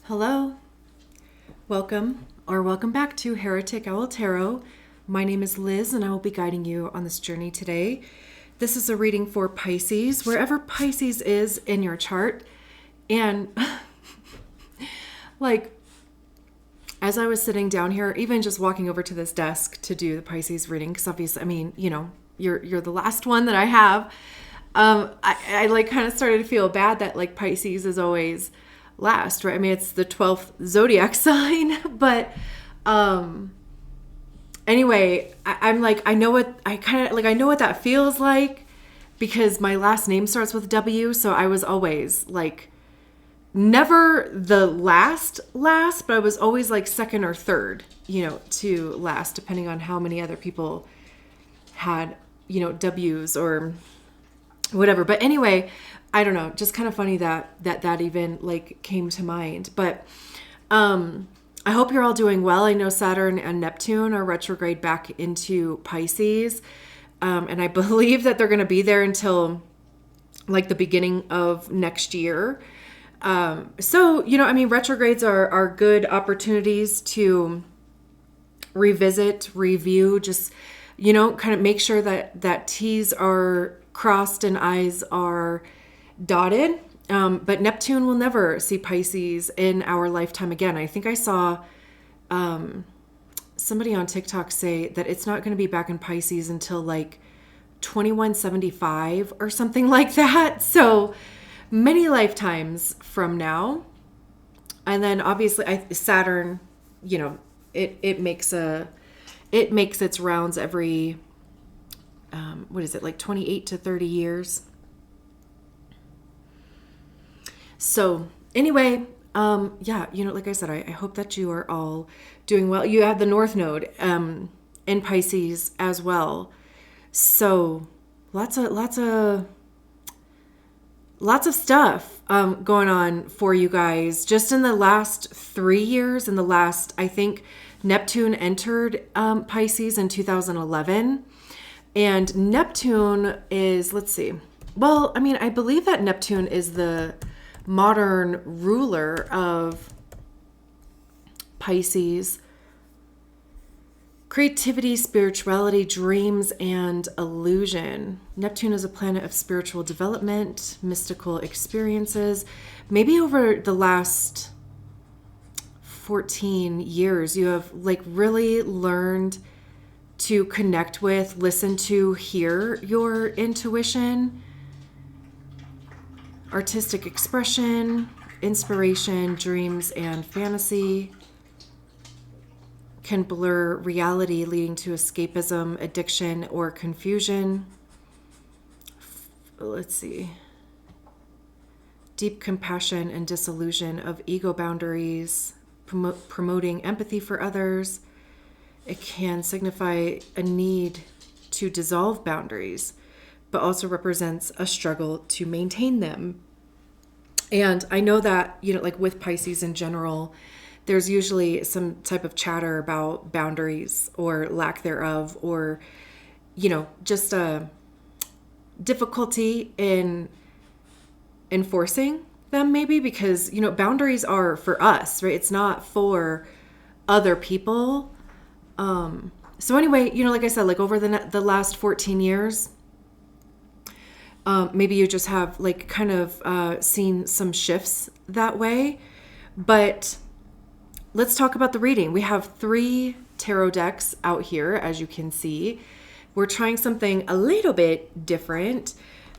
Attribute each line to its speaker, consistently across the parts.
Speaker 1: Hello, welcome back to Heretic Owl Tarot. My name is Liz and I will be guiding you on this journey today. This is a reading for Pisces, wherever Pisces is in your chart. And as I was sitting down here, even just walking over to this desk to do the Pisces reading, because obviously, you're the last one that I have. I kind of started to feel bad that Pisces is always last, right? I mean, it's the 12th zodiac sign, but anyway, I know what that feels like because my last name starts with W, so I was always never the last, but I was always second or third, to last, depending on how many other people had, W's or whatever. But anyway, I don't know, just kind of funny that even came to mind. But I hope you're all doing well. I know Saturn and Neptune are retrograde back into Pisces. And I believe that they're going to be there until the beginning of next year. So, retrogrades are good opportunities to revisit, review, just, kind of make sure that T's are crossed and I's are dotted. But Neptune will never see Pisces in our lifetime again. I think I saw somebody on TikTok say that it's not going to be back in Pisces until 2175 or something like that. So many lifetimes from now. And then obviously Saturn, it makes its rounds every 28 to 30 years. So anyway, like I said, I hope that you are all doing well. You have the North Node in Pisces as well. So lots of stuff going on for you guys. Just in the last 3 years, I think Neptune entered Pisces in 2011. And Neptune is, I believe that Neptune is the modern ruler of Pisces. Creativity, spirituality, dreams, and illusion. Neptune is a planet of spiritual development, mystical experiences. Maybe over the last 14 years, you have really learned to connect with, listen to, hear your intuition. Artistic expression, inspiration, dreams, and fantasy can blur reality, leading to escapism, addiction, or confusion. Deep compassion and disillusion of ego boundaries, promoting empathy for others. It can signify a need to dissolve boundaries, but also represents a struggle to maintain them. And I know that, with Pisces in general, there's usually some type of chatter about boundaries or lack thereof, or, just a difficulty in enforcing them maybe because, boundaries are for us, right? It's not for other people. So anyway, like I said, over the last 14 years, maybe you just have seen some shifts that way. But let's talk about the reading. We have 3 tarot decks out here, as you can see. We're trying something a little bit different.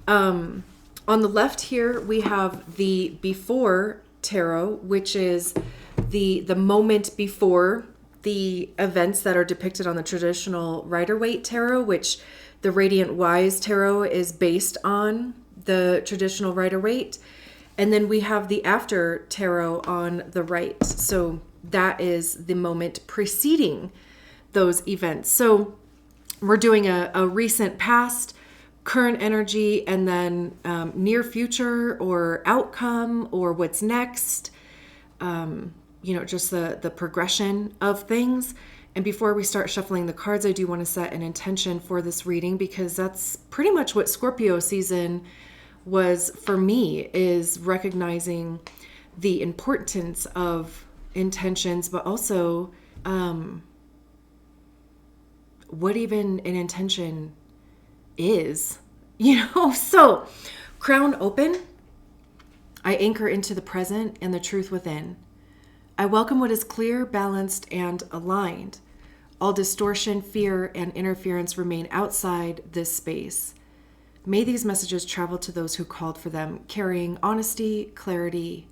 Speaker 1: On the left here, we have the Before Tarot, which is the moment before the events that are depicted on the traditional Rider-Waite Tarot, which the Radiant Wise Tarot is based on the traditional Rider-Waite. And then we have the After Tarot on the right. So that is the moment preceding those events. So we're doing a recent past, current energy, and then near future or outcome or what's next. Just the progression of things. And before we start shuffling the cards, I do want to set an intention for this reading because that's pretty much what Scorpio season was for me, is recognizing the importance of intentions, but also what even an intention is, So, crown open, I anchor into the present and the truth within. I welcome what is clear, balanced, and aligned. All distortion, fear, and interference remain outside this space. May these messages travel to those who called for them, carrying honesty, clarity,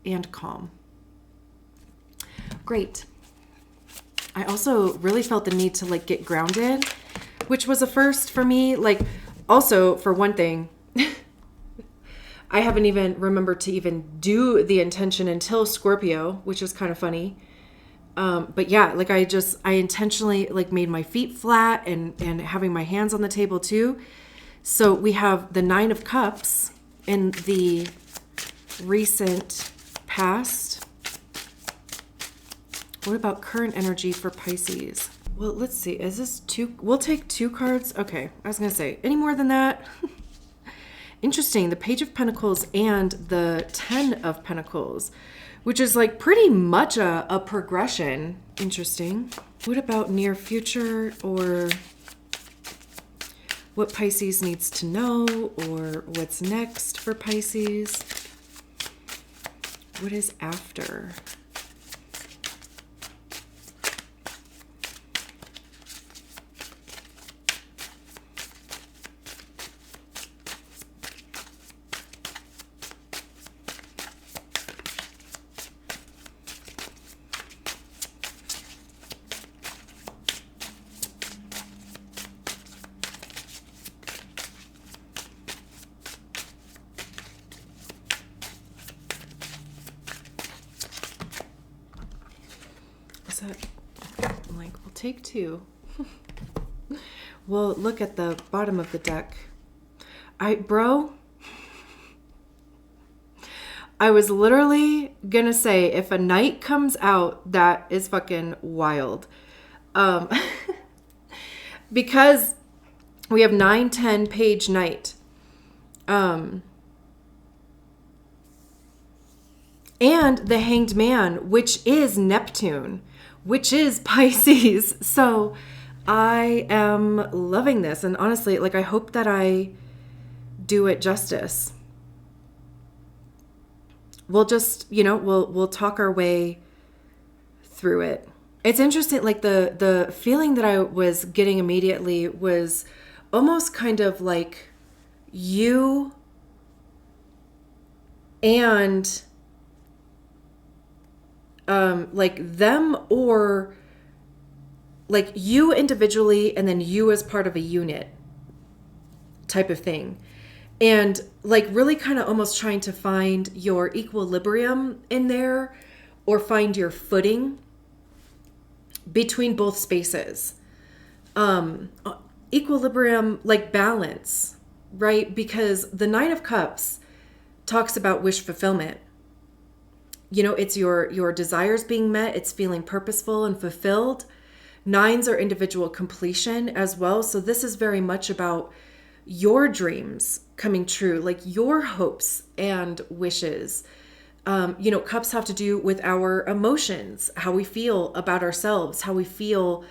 Speaker 1: and calm. Great. I also really felt the need to get grounded, which was a first for me. Also, for one thing, I haven't even remembered to even do the intention until Scorpio, which is kind of funny. But yeah, I intentionally made my feet flat and having my hands on the table too. So we have the 9 of Cups in the recent past. What about current energy for Pisces? Well, let's see. Is this 2? We'll take 2 cards. Okay. I was going to say, any more than that? Interesting. The Page of Pentacles and the 10 of Pentacles, which is pretty much a progression. Interesting. What about near future, or what Pisces needs to know, or what's next for Pisces? What is after? We'll take 2. We'll look at the bottom of the deck. Bro, I was literally gonna say, if a knight comes out, that is fucking wild. Because we have 9-10 page knight. And the Hanged Man, which is Neptune, which is Pisces. So I am loving this. And honestly, I hope that I do it justice. We'll just, we'll talk our way through it. It's interesting. The feeling that I was getting immediately was almost kind of you and them, or you individually and then you as part of a unit type of thing. And really kind of almost trying to find your equilibrium in there, or find your footing between both spaces. Equilibrium, balance, right? Because the 9 of Cups talks about wish fulfillment. It's your desires being met. It's feeling purposeful and fulfilled. 9s are individual completion as well. So this is very much about your dreams coming true, your hopes and wishes. Cups have to do with our emotions, how we feel about ourselves, how we feel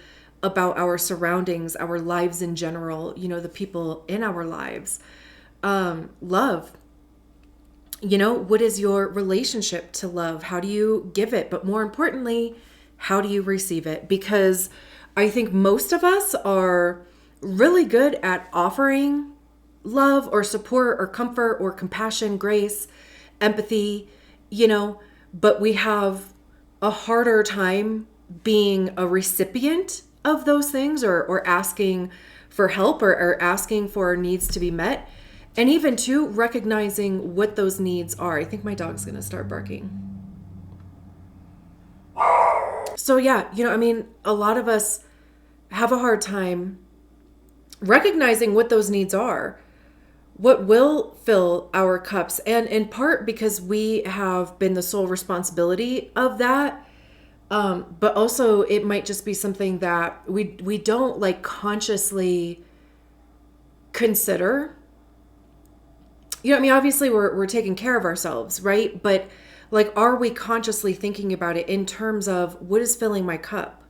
Speaker 1: about our surroundings, our lives in general, the people in our lives. Love. What is your relationship to love? How do you give it? But more importantly, how do you receive it? Because I think most of us are really good at offering love or support or comfort or compassion, grace, empathy, but we have a harder time being a recipient of those things, or asking for help, or asking for our needs to be met. And even too, recognizing what those needs are. I think my dog's going to start barking. So yeah, a lot of us have a hard time recognizing what those needs are, what will fill our cups. And in part because we have been the sole responsibility of that. But also it might just be something that we don't consciously consider. Obviously we're taking care of ourselves, right? But Like, are we consciously thinking about it in terms of what is filling my cup?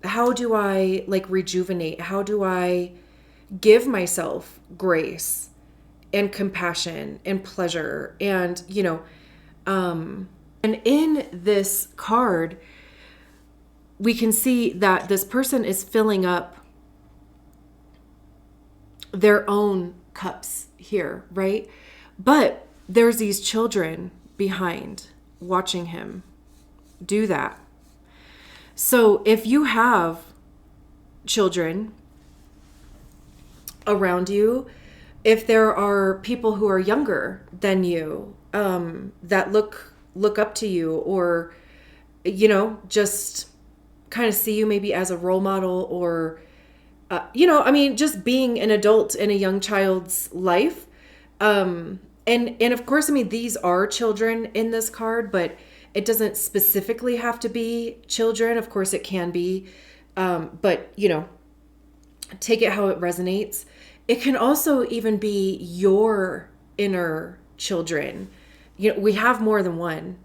Speaker 1: How do I like rejuvenate? How do I give myself grace and compassion and pleasure? And, and in this card, we can see that this person is filling up their own cups here, right? But there's these children behind watching him do that. So if you have children around you, if there are people who are younger than you, that look up to you, or, just kind of see you maybe as a role model, or, just being an adult in a young child's life. And of course, these are children in this card, but it doesn't specifically have to be children. Of course it can be, but take it how it resonates. It can also even be your inner children. We have more than one,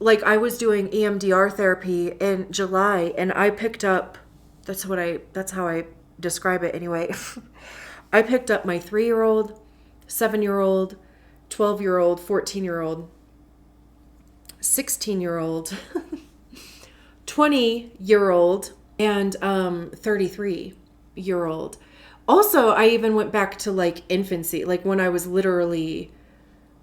Speaker 1: like I was doing EMDR therapy in July, and I picked up, that's how I describe it anyway. I picked up my 3-year-old, 7-year-old, 12-year-old, 14-year-old, 16-year-old, 20-year-old, and 33-year-old. Also, I even went back to like infancy, like when I was literally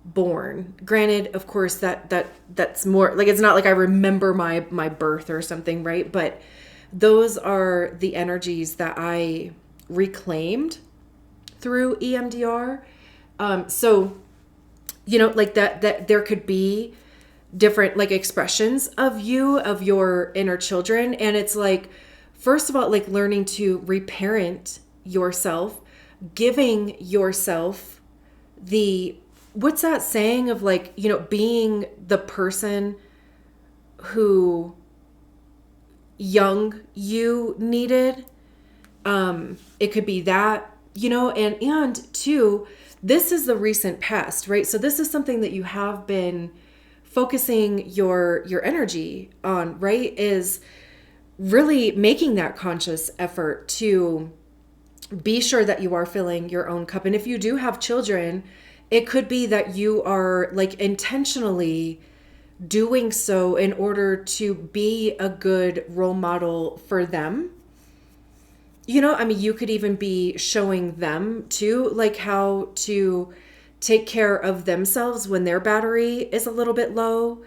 Speaker 1: born. Granted, of course, that's more like, it's not like I remember my birth or something, right? But those are the energies that I reclaimed through EMDR. So like that there could be different like expressions of your inner children. And it's like, first of all, like learning to reparent yourself, giving yourself what's that saying of like, being the person who young you needed. It could be that, and two, this is the recent past, right? So this is something that you have been focusing your energy on, right? Is really making that conscious effort to be sure that you are filling your own cup. And if you do have children, it could be that you are like intentionally doing so in order to be a good role model for them. You could even be showing them too, like how to take care of themselves when their battery is a little bit low.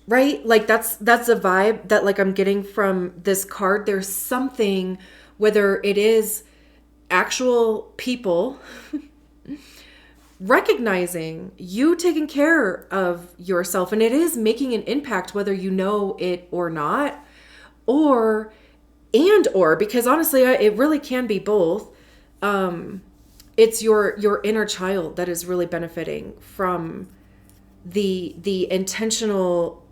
Speaker 1: Right? Like that's a vibe that like I'm getting from this card. There's something, whether it is actual people recognizing you taking care of yourself, and it is making an impact whether you know it or not, or because honestly it really can be both. It's your inner child that is really benefiting from the intentional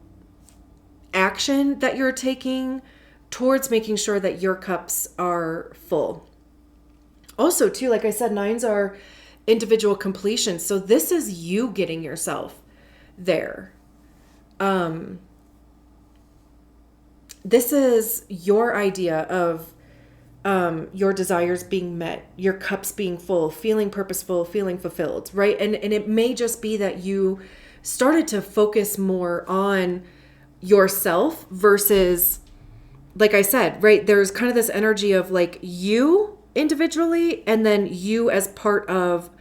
Speaker 1: action that you're taking towards making sure that your cups are full. Also too, like I said, 9s are individual completion. So this is you getting yourself there. This is your idea of your desires being met, your cups being full, feeling purposeful, feeling fulfilled, right? And it may just be that you started to focus more on yourself versus, like I said, right? There's kind of this energy of like you individually, and then you as part of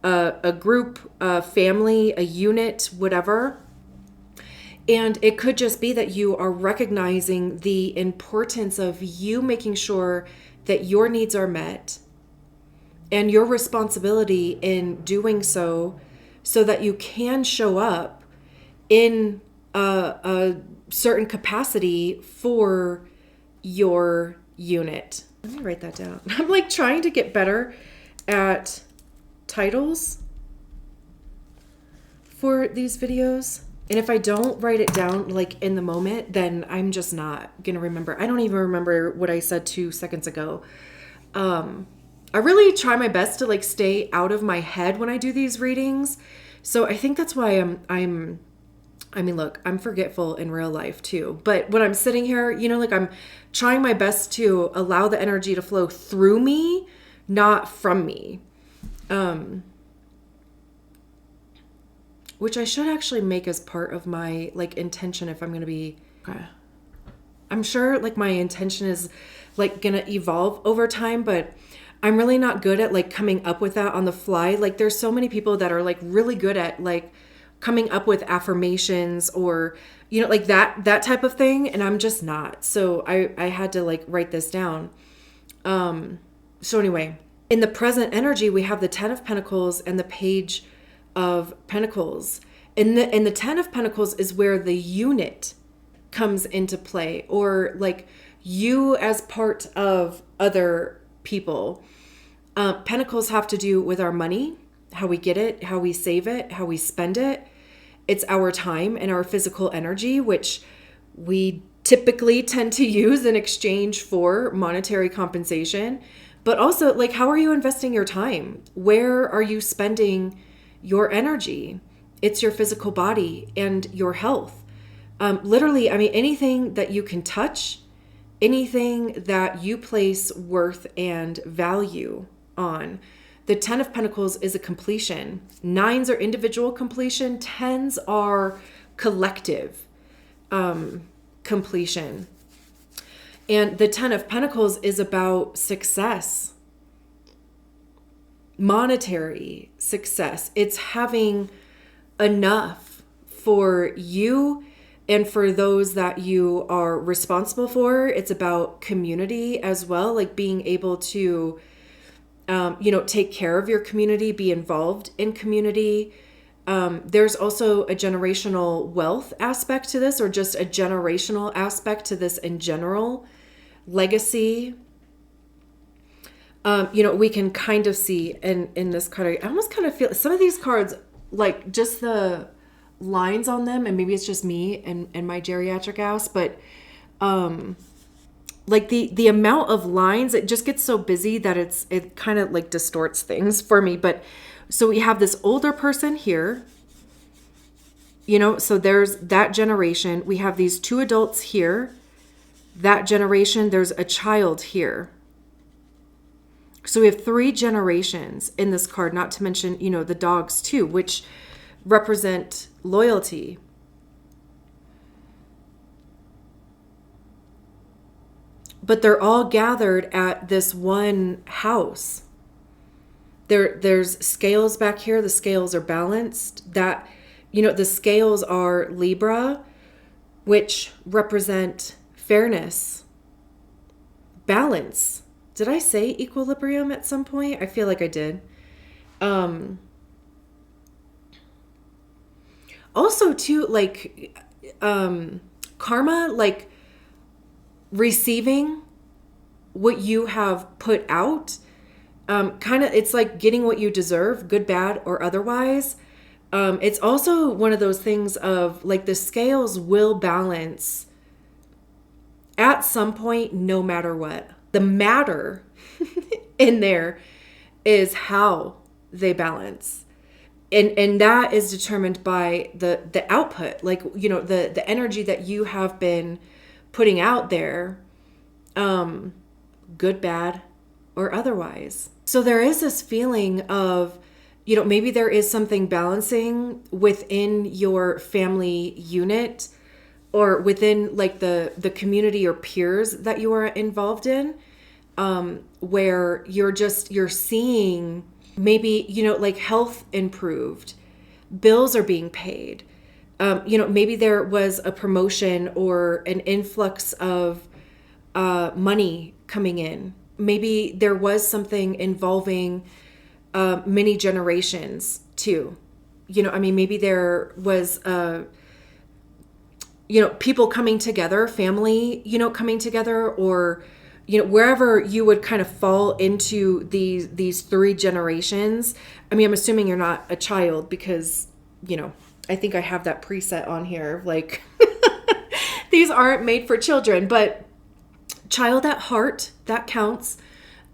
Speaker 1: a group, a family, a unit, whatever. And it could just be that you are recognizing the importance of you making sure that your needs are met, and your responsibility in doing so that you can show up in a certain capacity for your unit. Let me write that down. I'm like trying to get better at titles for these videos. And if I don't write it down like in the moment, then I'm just not going to remember. I don't even remember what I said 2 seconds ago. I really try my best to like stay out of my head when I do these readings. So I think that's why I mean, look, I'm forgetful in real life too. But when I'm sitting here, like I'm trying my best to allow the energy to flow through me, not from me. Which I should actually make as part of my like intention if I'm going to be, okay. I'm sure like my intention is like going to evolve over time, but I'm really not good at like coming up with that on the fly. Like there's so many people that are like really good at like coming up with affirmations or, like that type of thing. And I'm just not. So I had to like write this down. So anyway, in the present energy, we have the 10 of Pentacles and the Page of Pentacles. And the 10 of Pentacles is where the unit comes into play, or like you as part of other people. Pentacles have to do with our money, how we get it, how we save it, how we spend it. It's our time and our physical energy, which we typically tend to use in exchange for monetary compensation. But also, like, how are you investing your time? Where are you spending your energy? It's your physical body and your health. Literally, I mean, anything that you can touch, anything that you place worth and value on. The 10 of Pentacles is a completion. 9s are individual completion. 10s are collective completion. And the 10 of Pentacles is about success, monetary success. It's having enough for you and for those that you are responsible for. It's about community as well, like being able to take care of your community, be involved in community. There's also a generational wealth aspect to this, or just a generational aspect to this in general. Legacy. We can kind of see in this card, I almost kind of feel some of these cards, like just the lines on them, and maybe it's just me and my geriatric ass, but like the amount of lines, it just gets so busy that it kind of like distorts things for me. But so we have this older person here, so there's that generation. We have these 2 adults here, that generation. There's a child here. So we have 3 generations in this card, not to mention, the dogs too, which represent loyalty. But they're all gathered at this one house. There's scales back here. The scales are balanced. That, the scales are Libra, which represent fairness, balance. Did I say equilibrium at some point? I feel like I did. Also, too, like karma, like receiving what you have put out, kind of, it's like getting what you deserve, good, bad, or otherwise. It's also one of those things of like the scales will balance at some point, no matter what. The matter in there is how they balance. And that is determined by the output, like, the energy that you have been putting out there, good, bad, or otherwise. So there is this feeling of, maybe there is something balancing within your family unit, or within like the community or peers that you are involved in, where you're seeing maybe, like health improved, bills are being paid. Maybe there was a promotion or an influx of money coming in. Maybe there was something involving many generations too. Maybe there was, people coming together, family, coming together, or, wherever you would kind of fall into these 3 generations. I'm assuming you're not a child because, I think I have that preset on here. Like, these aren't made for children, but child at heart, that counts.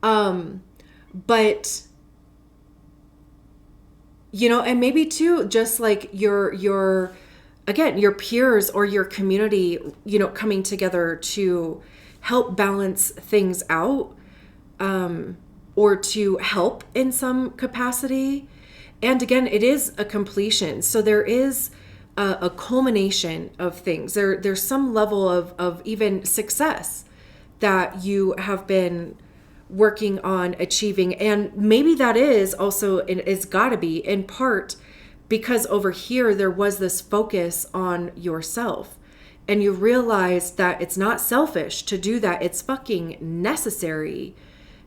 Speaker 1: But, and maybe too, just like again, your peers or your community, coming together to help balance things out, or to help in some capacity. And again, it is a completion. So there is a culmination of things. There's some level of even success that you have been working on achieving. And maybe that is also, it's got to be in part because over here there was this focus on yourself. And you realize that it's not selfish to do that. It's fucking necessary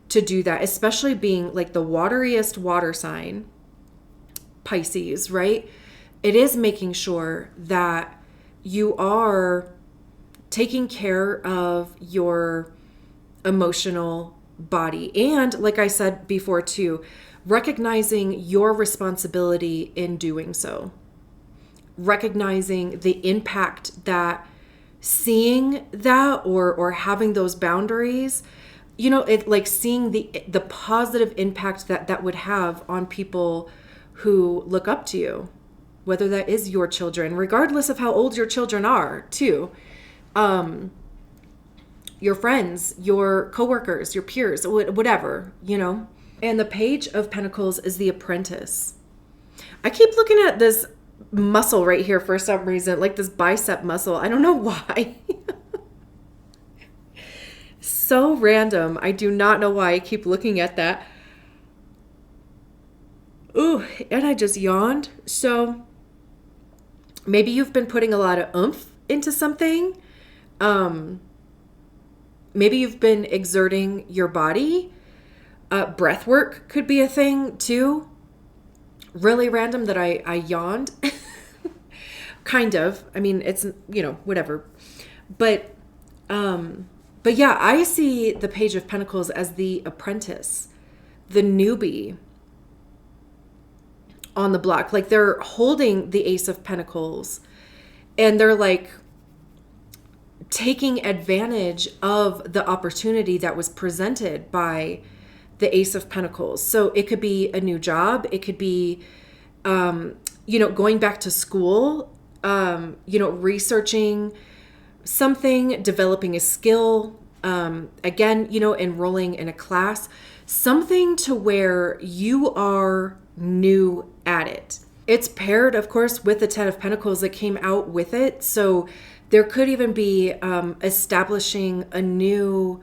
Speaker 1: to do that, especially being like the wateriest water sign, Pisces, right? It is making sure that you are taking care of your emotional body. And like I said before too, recognizing your responsibility in doing so. Recognizing the impact that seeing that or having those boundaries, it like seeing the positive impact that would have on people who look up to you, whether that is your children, regardless of how old your children are too. Your friends, your coworkers, your peers, whatever, And the Page of Pentacles is the Apprentice. I keep looking at this muscle right here for some reason, like this bicep muscle. I don't know why. So random. I do not know why I keep looking at that. Ooh, and I just yawned. So maybe you've been putting a lot of oomph into something. Maybe you've been exerting your body. Breath work could be a thing too. Really random that I yawned. Kind of. I mean, it's, whatever. But yeah, I see the Page of Pentacles as the apprentice, the newbie on the block. Like they're holding the Ace of Pentacles and they're like taking advantage of the opportunity that was presented by the Ace of Pentacles. So it could be a new job. It could be, going back to school, researching something, developing a skill, again, enrolling in a class, something to where you are new at it. It's paired, of course, with the Ten of Pentacles that came out with it. So there could even be establishing a new,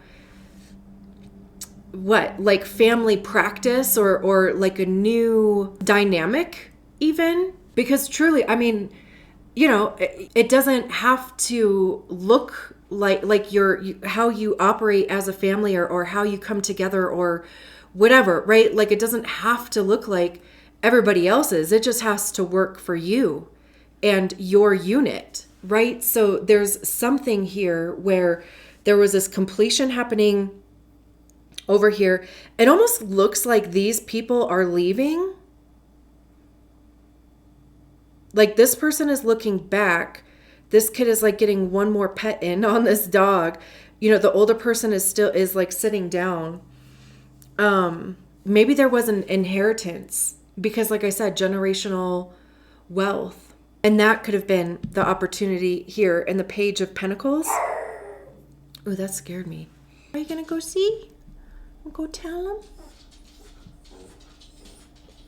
Speaker 1: like family practice or like a new dynamic even. Because truly, I mean, it doesn't have to look like how you operate as a family or how you come together or whatever, right? Like it doesn't have to look like everybody else's. It just has to work for you and your unit, right? So there's something here where there was this completion happening over here. It almost looks like these people are leaving. Like this person is looking back. This kid is like getting one more pet in on this dog. The older person is like sitting down. Maybe there was an inheritance because like I said, generational wealth. And that could have been the opportunity here in the Page of Pentacles. Oh, that scared me. Are you going to go see? Go tell him?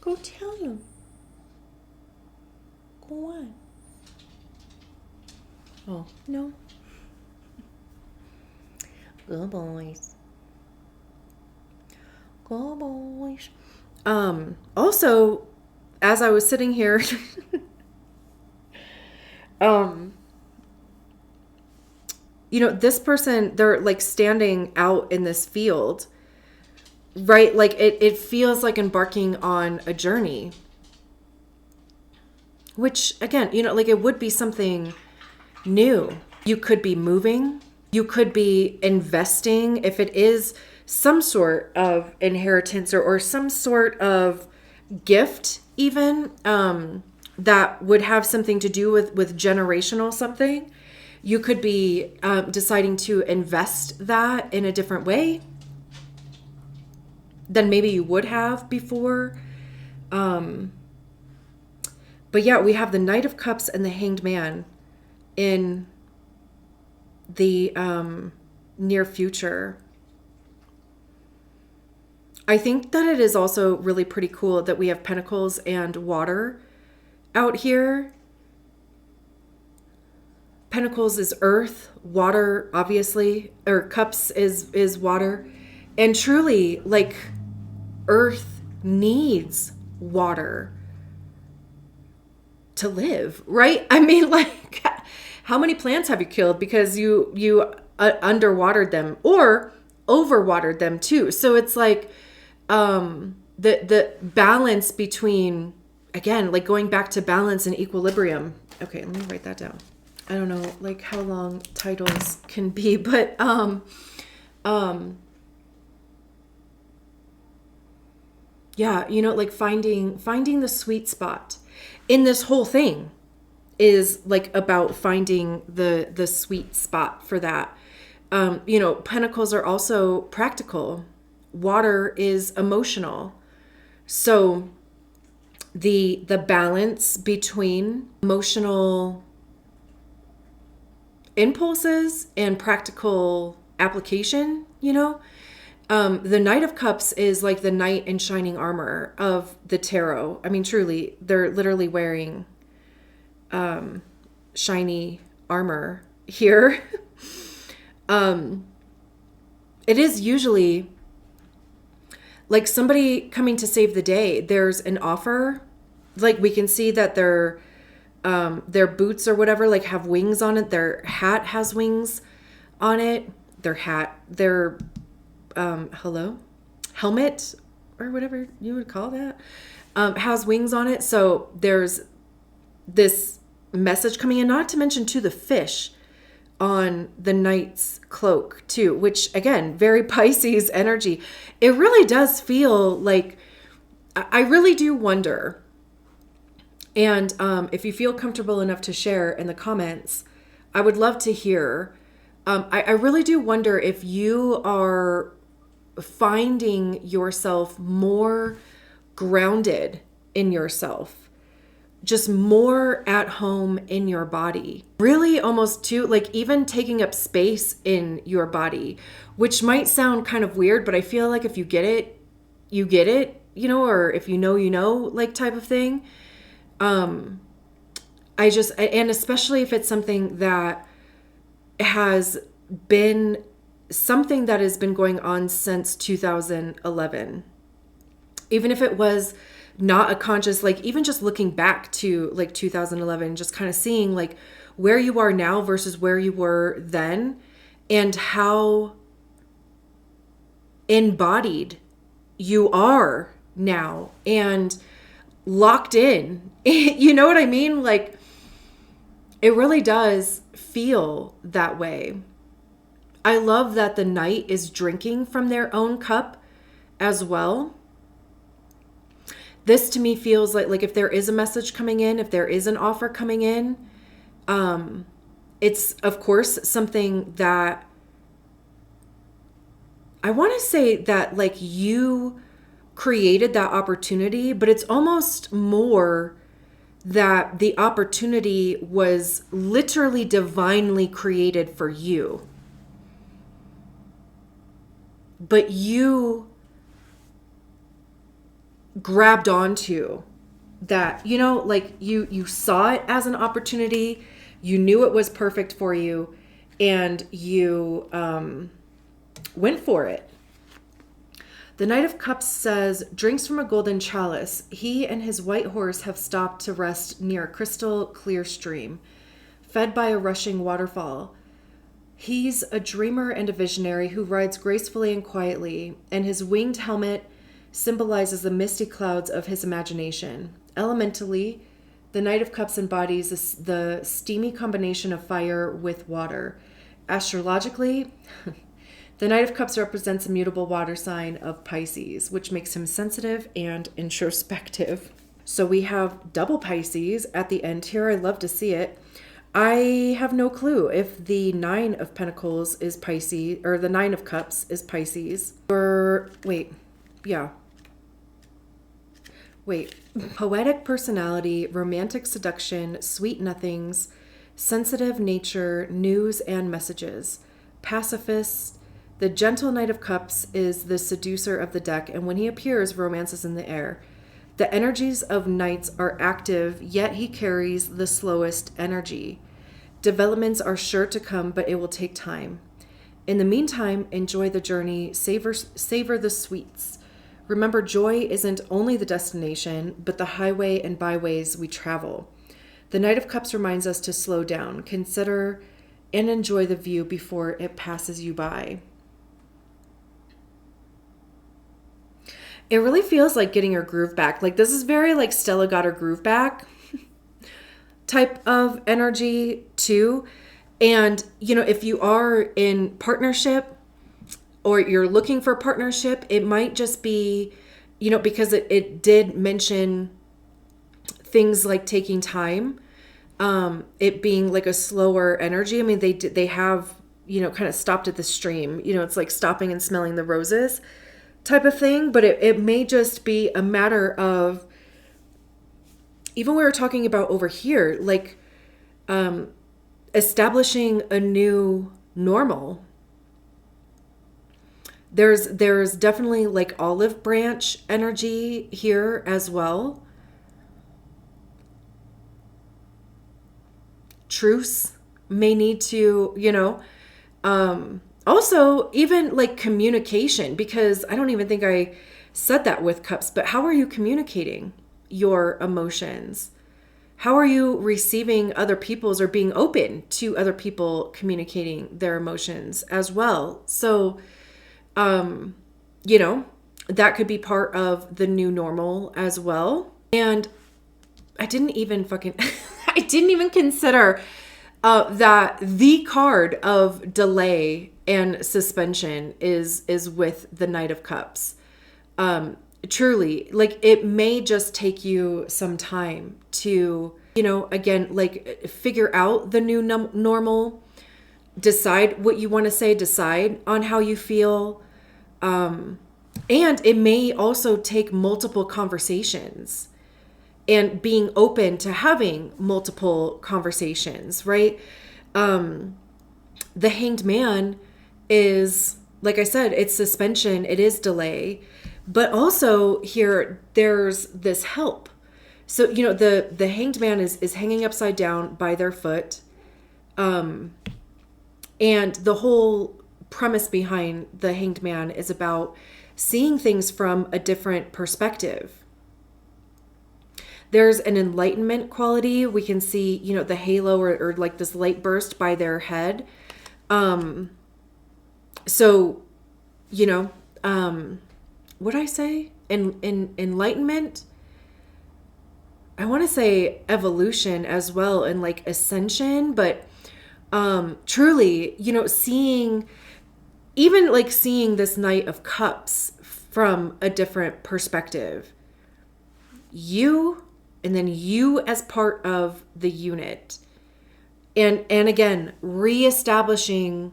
Speaker 1: Go tell him. Go on. Oh, no. Good boys. Good boys. Also, as I was sitting here, this person, they're like standing out in this field, right? Like it feels like embarking on a journey, which again, like it would be something new. You could be moving, you could be investing if it is some sort of inheritance or some sort of gift even, that would have something to do with generational something. You could be deciding to invest that in a different way. than maybe you would have before. But yeah, we have the Knight of Cups and the Hanged Man in the near future. I think that it is also really pretty cool that we have Pentacles and water out here. Pentacles is earth, water, obviously, or cups is water. And truly, like, earth needs water to live, right? I mean, like, how many plants have you killed because you underwatered them or overwatered them too? So it's like the balance between, again, like going back to balance and equilibrium. Okay, let me write that down. I don't know like how long titles can be, but yeah, you know, like finding the sweet spot in this whole thing is like about finding the sweet spot for that. You know, pentacles are also practical. Water is emotional. So the balance between emotional impulses and practical application, you know, the Knight of Cups is like the knight in shining armor of the tarot. I mean, truly, they're literally wearing shiny armor here. It is usually like somebody coming to save the day. There's an offer. Like we can see that their boots or whatever like have wings on it. Their hat has wings on it. Their helmet or whatever you would call that, has wings on it. So there's this message coming in, not to mention to the fish on the knight's cloak too, which again, very Pisces energy. It really does feel like, I really do wonder. And if you feel comfortable enough to share in the comments, I would love to hear. I really do wonder if you are finding yourself more grounded in yourself, just more at home in your body, really almost too, like even taking up space in your body, which might sound kind of weird, but I feel like if you get it, you get it, you know, or if you know, like type of thing. And especially if it's something that has been something that has been going on since 2011, even if it was not a conscious, like even just looking back to like 2011, just kind of seeing like where you are now versus where you were then and how embodied you are now and locked in. You know what I mean? Like it really does feel that way. I love that the knight is drinking from their own cup as well. This to me feels like if there is a message coming in, if there is an offer coming in, it's of course something that I want to say that like you created that opportunity, but it's almost more that the opportunity was literally divinely created for you. But you grabbed onto that, you know, like you saw it as an opportunity, you knew it was perfect for you, and you went for it. The Knight of Cups says, drinks from a golden chalice. He and his white horse have stopped to rest near a crystal clear stream, fed by a rushing waterfall. He's a dreamer and a visionary who rides gracefully and quietly, and his winged helmet symbolizes the misty clouds of his imagination. Elementally, the Knight of Cups embodies the steamy combination of fire with water. Astrologically, the Knight of Cups represents a mutable water sign of Pisces, which makes him sensitive and introspective. So we have double Pisces at the end here. I love to see it. I have no clue if the Nine of Pentacles is Pisces or the Nine of Cups is Pisces. Or wait, Yeah. Wait. Poetic personality, romantic seduction, sweet nothings, sensitive nature, news and messages. Pacifist. The gentle Knight of Cups is the seducer of the deck, and when he appears, romance is in the air. The energies of knights are active, yet he carries the slowest energy. Developments are sure to come, but it will take time. In the meantime, enjoy the journey, savor the sweets. Remember, joy isn't only the destination, but the highway and byways we travel. The Knight of Cups reminds us to slow down, consider and enjoy the view before it passes you by. It really feels like getting your groove back. Like, this is very like Stella got her groove back type of energy too. And, you know, if you are in partnership or you're looking for partnership, it might just be, you know, because it did mention things like taking time, it being like a slower energy. I mean, they have, you know, kind of stopped at the stream, you know, it's like stopping and smelling the roses type of thing. But it may just be a matter of, even we were talking about over here, like establishing a new normal. There's definitely like olive branch energy here as well. Truce may need to, you know, also even like communication, because I don't even think I said that with cups, but how are you communicating your emotions? How are you receiving other people's or being open to other people communicating their emotions as well? So, you know, that could be part of the new normal as well. And I didn't even I didn't even consider that the card of delay and suspension is with the Knight of Cups. Truly, like, it may just take you some time to, you know, again, like, figure out the new normal, decide what you want to say, decide on how you feel. And it may also take multiple conversations and being open to having multiple conversations, right? The Hanged Man is, like I said, it's suspension, it is delay, but also here there's this help. So, you know, the Hanged Man is hanging upside down by their foot. And the whole premise behind the Hanged Man is about seeing things from a different perspective. There's an enlightenment quality. We can see, you know, the halo or like this light burst by their head. So, you know, what'd I say? In enlightenment? I want to say evolution as well, and like ascension, but truly, you know, seeing this Knight of Cups from a different perspective. You, and then you as part of the unit. And again, reestablishing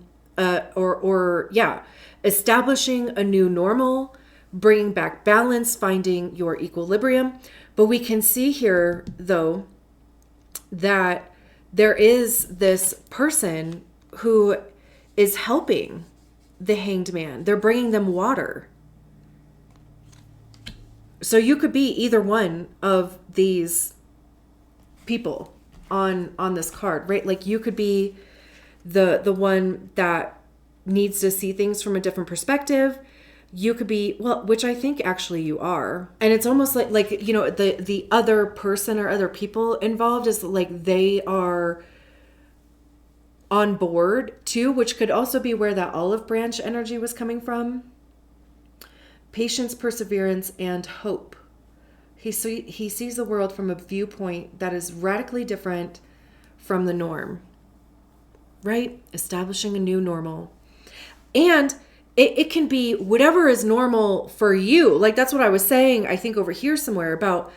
Speaker 1: establishing a new normal, bringing back balance, finding your equilibrium. But we can see here, though, that there is this person who is helping the Hanged Man. They're bringing them water. So you could be either one of these people on this card, right? Like, you could be the one that needs to see things from a different perspective. You could be, well, which I think actually you are. And it's almost like, you know, the other person or other people involved is like they are on board too, which could also be where that olive branch energy was coming from. Patience, perseverance, and hope. He sees the world from a viewpoint that is radically different from the norm, right? Establishing a new normal. And it can be whatever is normal for you. Like, that's what I was saying, I think over here somewhere about,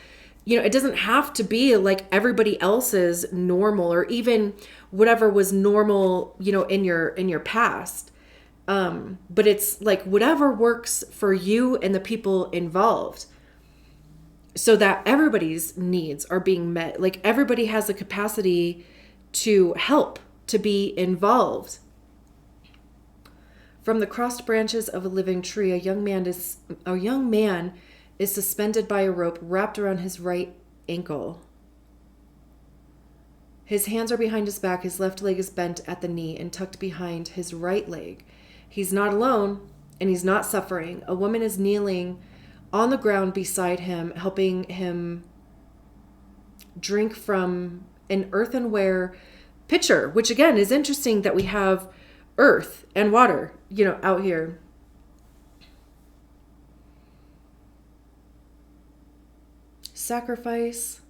Speaker 1: you know, it doesn't have to be like everybody else's normal or even whatever was normal, you know, in your past. But it's like whatever works for you and the people involved, so that everybody's needs are being met. Like everybody has the capacity to help, to be involved. From the crossed branches of a living tree, a young man is suspended by a rope wrapped around his right ankle. His hands are behind his back. His left leg is bent at the knee and tucked behind his right leg. He's not alone, and he's not suffering. A woman is kneeling on the ground beside him, helping him drink from an earthenware pitcher, which again is interesting that we have earth and water, out here. Sacrifice.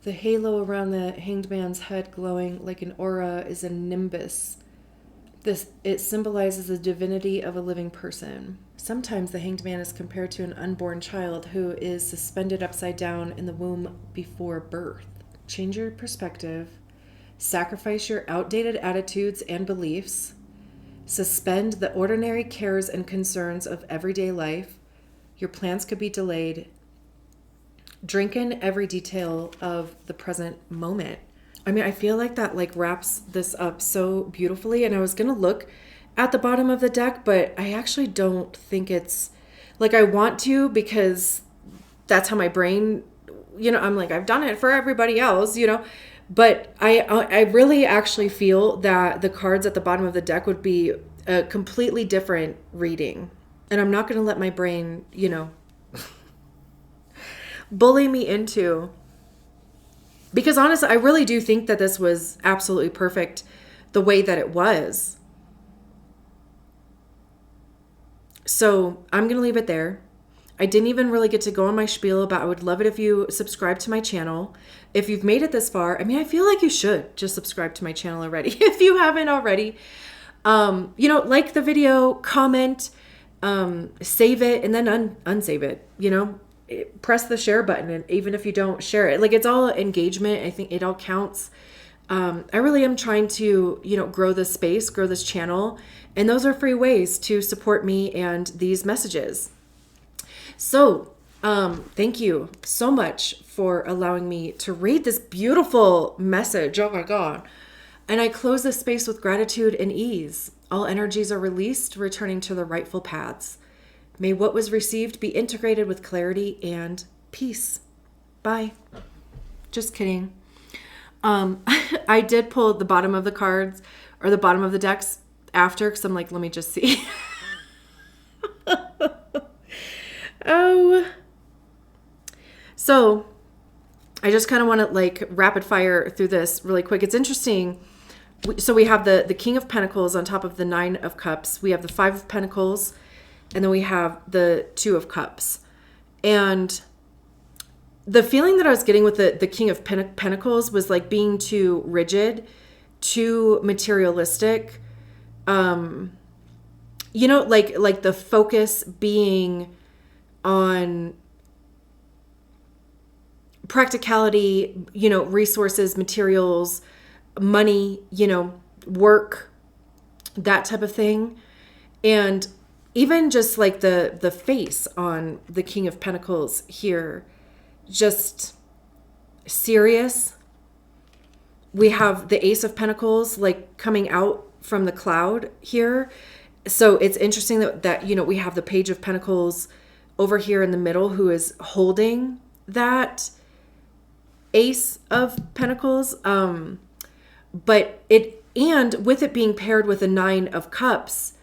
Speaker 1: The halo around the hanged man's head glowing like an aura is a nimbus. It symbolizes the divinity of a living person. Sometimes the hanged man is compared to an unborn child who is suspended upside down in the womb before birth. Change your perspective. Sacrifice your outdated attitudes and beliefs. Suspend the ordinary cares and concerns of everyday life. Your plans could be delayed. Drink in every detail of the present moment. I mean, I feel like that wraps this up so beautifully. And I was going to look at the bottom of the deck, but I actually don't think it's I want to, because that's how my brain, I'm like, I've done it for everybody else, but I really actually feel that the cards at the bottom of the deck would be a completely different reading. And I'm not going to let my brain, bully me into, because honestly, I really do think that this was absolutely perfect the way that it was. So I'm going to leave it there. I didn't even really get to go on my spiel about, I would love it if you subscribe to my channel. If you've made it this far, I mean, I feel like you should just subscribe to my channel already. If you haven't already, like the video, comment, save it, and then unsave it, press the share button. And even if you don't share it, it's all engagement. I think it all counts. I really am trying to, grow this space, grow this channel. And those are free ways to support me and these messages. So, thank you so much for allowing me to read this beautiful message. Oh my God. And I close this space with gratitude and ease. All energies are released, returning to the rightful paths. May what was received be integrated with clarity and peace. Bye. Just kidding. I did pull the bottom of the cards or the bottom of the decks after, because I'm like, let me just see. Oh. So I just kind of want to rapid fire through this really quick. It's interesting. So we have the King of Pentacles on top of the Nine of Cups. We have the Five of Pentacles. And then we have the Two of Cups. And the feeling that I was getting with the King of Pentacles was being too rigid, too materialistic. The focus being on practicality, resources, materials, money, work, that type of thing. And even just the face on the King of Pentacles here, just serious. We have the Ace of Pentacles coming out from the cloud here. So it's interesting that we have the Page of Pentacles over here in the middle, who is holding that Ace of Pentacles. But with it being paired with the Nine of Cups,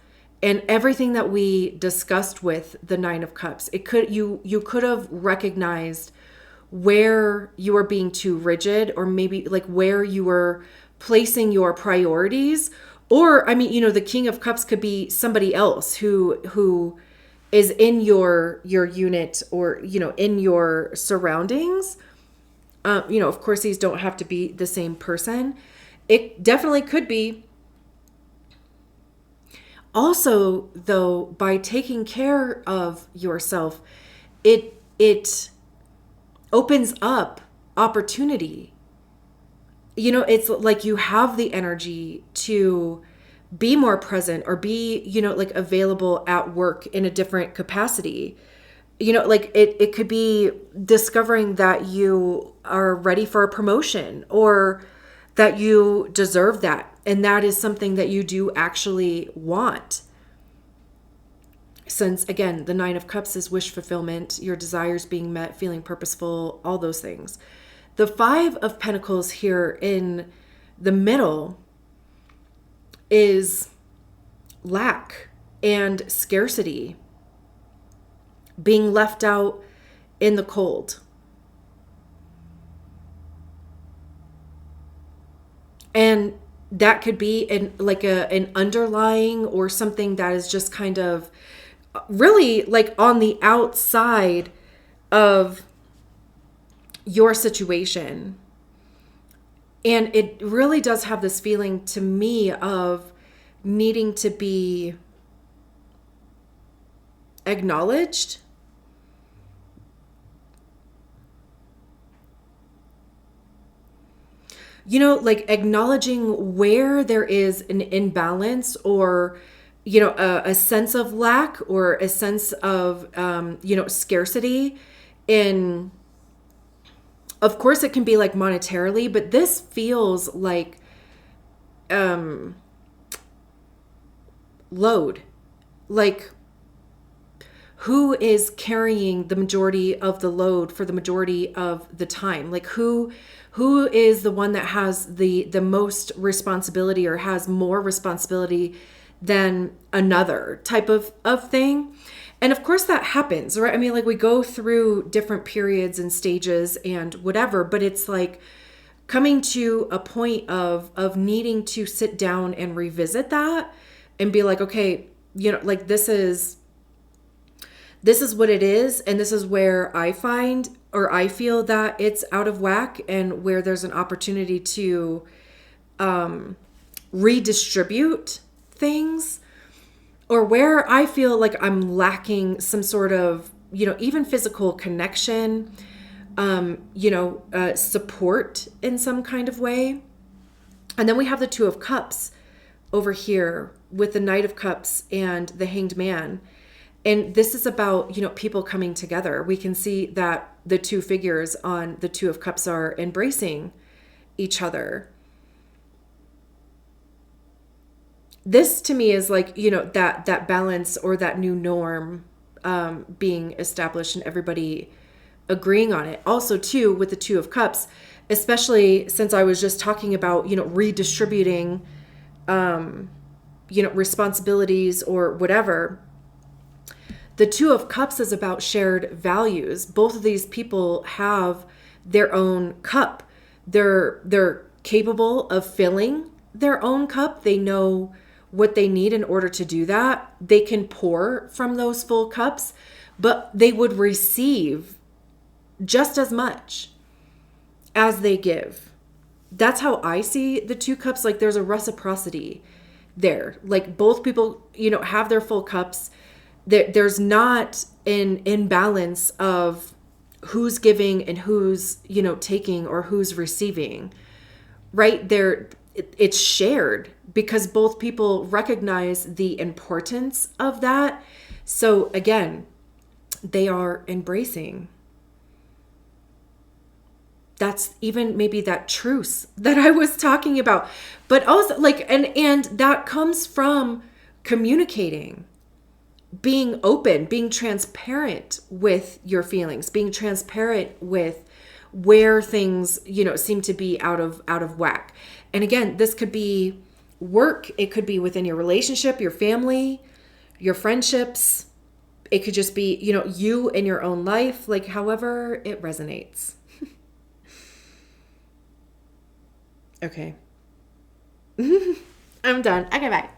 Speaker 1: and everything that we discussed with the Nine of Cups, you could have recognized where you were being too rigid, or maybe where you were placing your priorities. Or, the King of Cups could be somebody else who is in your unit, or, in your surroundings. Of course, these don't have to be the same person. It definitely could be Also, though, by taking care of yourself, it opens up opportunity. It's like you have the energy to be more present or be, like available at work in a different capacity. Like it could be discovering that you are ready for a promotion or that you deserve that. And that is something that you do actually want. Since, again, the Nine of Cups is wish fulfillment, your desires being met, feeling purposeful, all those things. The Five of Pentacles here in the middle is lack and scarcity, being left out in the cold. And that could be an underlying or something that is just kind of really like on the outside of your situation. And it really does have this feeling to me of needing to be acknowledged. Like acknowledging where there is an imbalance or, a sense of lack or a sense of, scarcity in, of course it can be like monetarily, but this feels like, load. Like, who is carrying the majority of the load for the majority of the time? Like who is the one that has the most responsibility or has more responsibility than another type of thing? And of course that happens, right? I mean, like we go through different periods and stages and whatever, but it's like coming to a point of needing to sit down and revisit that and be like, okay, like this is what it is. And this is where I find, or I feel that it's out of whack and where there's an opportunity to redistribute things, or where I feel like I'm lacking some sort of, even physical connection, support in some kind of way. And then we have the Two of Cups over here with the Knight of Cups and the Hanged Man. And this is about, people coming together. We can see that the two figures on the Two of Cups are embracing each other. This to me is like, that balance or that new norm being established and everybody agreeing on it. Also, too, with the Two of Cups, especially since I was just talking about, redistributing, responsibilities or whatever. The Two of Cups is about shared values. Both of these people have their own cup. They're capable of filling their own cup. They know what they need in order to do that. They can pour from those full cups, but they would receive just as much as they give. That's how I see the Two Cups. Like there's a reciprocity there. Like both people, have their full cups. There's not an imbalance of who's giving and who's, taking or who's receiving, right? It's shared because both people recognize the importance of that. So again, they are embracing. That's even maybe that truce that I was talking about, but also like, and that comes from communicating, being open, being transparent with your feelings, being transparent with where things, seem to be out of whack. And again, this could be work. It could be within your relationship, your family, your friendships. It could just be, you in your own life, like however it resonates. Okay. I'm done. Okay, bye.